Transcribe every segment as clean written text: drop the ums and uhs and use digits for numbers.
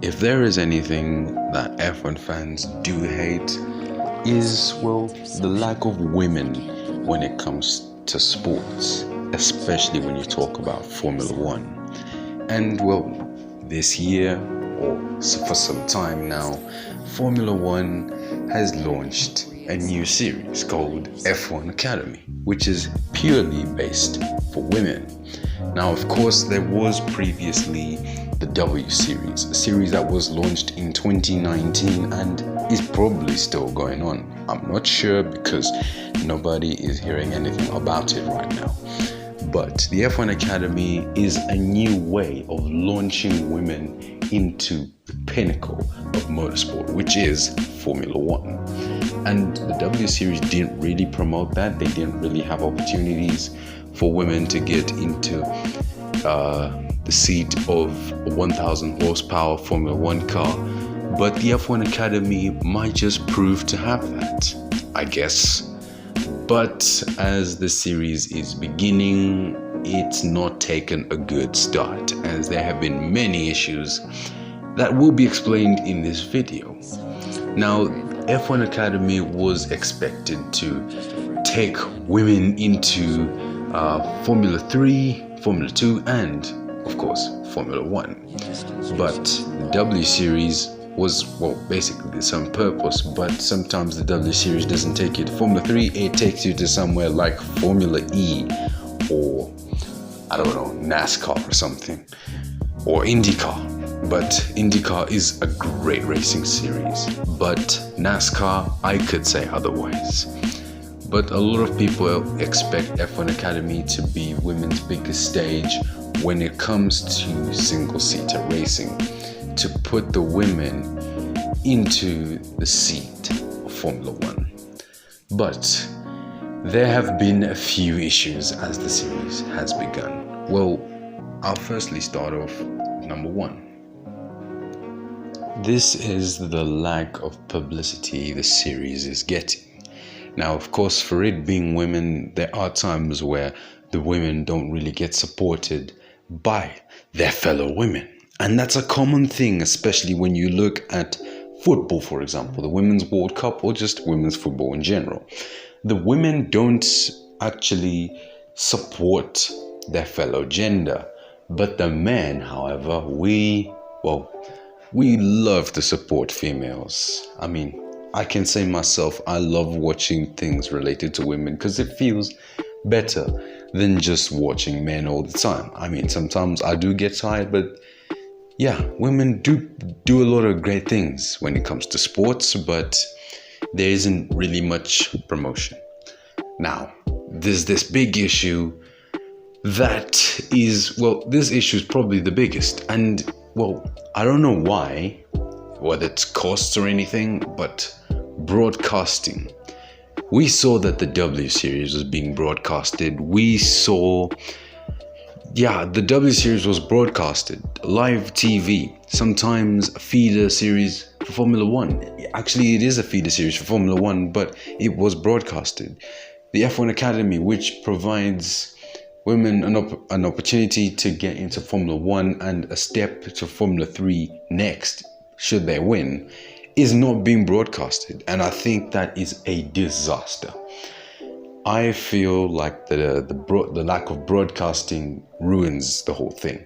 If there is anything that F1 fans do hate is, well, the lack of women when it comes to sports, especially when you talk about Formula One. And well, this year, or for some time now, Formula One has launched a new series called F1 Academy, which is purely based for women. Now, of course, there was previously the W Series, a series that was launched in 2019 and is probably still going on. I'm not sure because nobody is hearing anything about it right now. But the F1 Academy is a new way of launching women into the pinnacle of motorsport, which is Formula One. And the W Series didn't really promote that. They didn't really have opportunities for women to get into the seat of a 1,000 horsepower Formula One car. But the F1 Academy might just prove to have that, I guess. But as the series is beginning, it's not taken a good start, as there have been many issues that will be explained in this video. Now, F1 Academy was expected to take women into Formula 3, Formula 2, and of course Formula 1. But the W Series was, well, basically the same purpose, but sometimes the W Series doesn't take you to Formula 3, it takes you to somewhere like Formula E, or I don't know, NASCAR or something, or IndyCar. But IndyCar is a great racing series, but NASCAR, I could say otherwise. But a lot of people expect F1 Academy to be women's biggest stage when it comes to single-seater racing, to put the women into the seat of Formula One. But there have been a few issues as the series has begun. Well, I'll firstly start off with number one. This is the lack of publicity the series is getting. Now, of course, for it being women, there are times where the women don't really get supported by their fellow women. And that's a common thing, especially when you look at football, for example, the Women's World Cup, or just women's football in general. The women don't actually support their fellow gender. But the men, however, we love to support females. I mean, I can say myself, I love watching things related to women because it feels better than just watching men all the time. I mean, sometimes I do get tired, but yeah, women do a lot of great things when it comes to sports, but there isn't really much promotion. Now, there's this big issue that is, well, this issue is probably the biggest. And, well, I don't know why, whether it's costs or anything, but broadcasting. We saw that the W Series was being broadcasted. We saw, the W Series was broadcasted, live TV, sometimes a feeder series for Formula One. Actually, it is a feeder series for Formula One, but it was broadcasted. The F1 Academy, which provides women an opportunity to get into Formula 1 and a step to Formula 3 next, should they win, is not being broadcasted. And I think that is a disaster. I feel like the lack of broadcasting ruins the whole thing.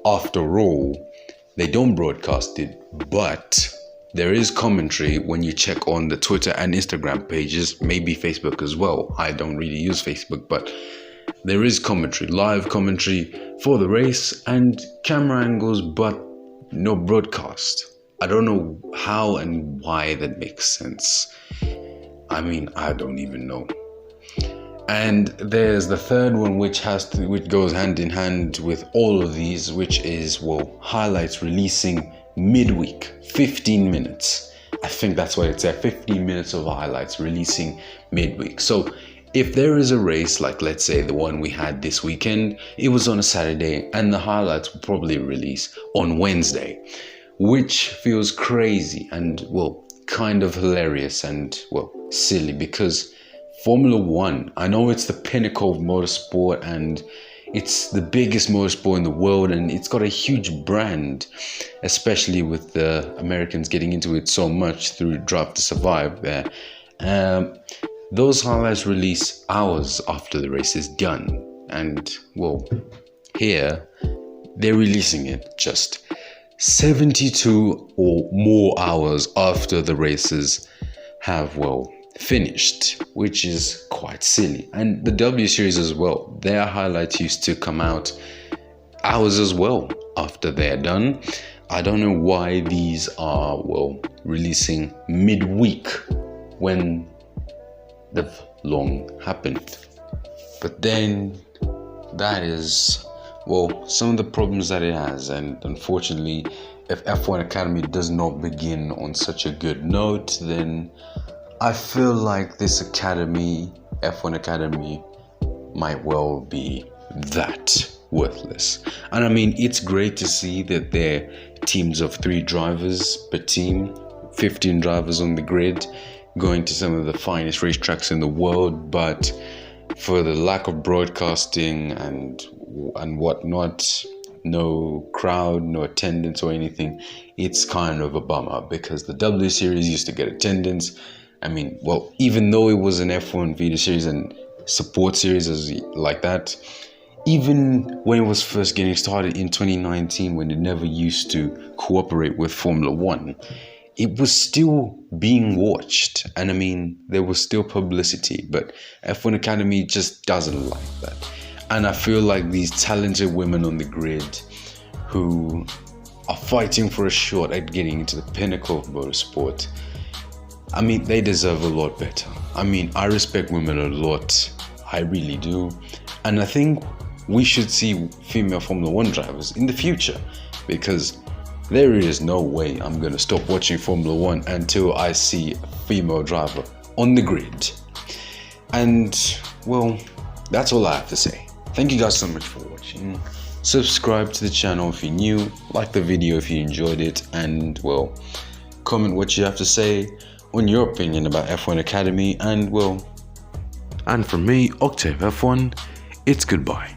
After all, they don't broadcast it, but there is commentary when you check on the Twitter and Instagram pages, maybe Facebook as well. I don't really use Facebook, but there is commentary, live commentary for the race and camera angles, but no broadcast. I don't know how and why that makes sense. I mean, I don't even know. And there's the third one, which goes hand in hand with all of these, which is, well, highlights releasing midweek, 15 minutes. I think that's what it said, 15 minutes of highlights releasing midweek. So if there is a race, like let's say the one we had this weekend, it was on a Saturday and the highlights will probably release on Wednesday, which feels crazy and, well, kind of hilarious and, well, silly, because Formula One, I know it's the pinnacle of motorsport and It's the biggest motorsport in the world, and it's got a huge brand, especially with the Americans getting into it so much through Drive to Survive there. Those highlights release hours after the race is done, and well, here they're releasing it just 72 or more hours after the races have, well, finished, which is quite silly. And the W Series as well, their highlights used to come out hours as well after they're done. I don't know why these are, well, releasing midweek when they've long happened. But then that is, well, some of the problems that it has. And unfortunately, if F1 Academy does not begin on such a good note, then I feel like this academy, F1 Academy, might well be that worthless. And I mean, it's great to see that they're teams of 3 drivers per team, 15 drivers on the grid, going to some of the finest racetracks in the world. But for the lack of broadcasting and whatnot, no crowd, no attendance or anything, it's kind of a bummer, because the W Series used to get attendance. I mean, well, even though it was an F1 Vita series and support series like that, even when it was first getting started in 2019, when it never used to cooperate with Formula One, it was still being watched. And I mean, there was still publicity, but F1 Academy just doesn't like that. And I feel like these talented women on the grid who are fighting for a shot at getting into the pinnacle of motorsport, I mean, they deserve a lot better. I mean, I respect women a lot. I really do. And I think we should see female Formula One drivers in the future, because there is no way I'm going to stop watching Formula One until I see a female driver on the grid. And, well, that's all I have to say. Thank you guys so much for watching. Subscribe to the channel if you're new, like the video if you enjoyed it, and, well, comment what you have to say on your opinion about F1 Academy. And, well, and from me, Octave F1, it's goodbye.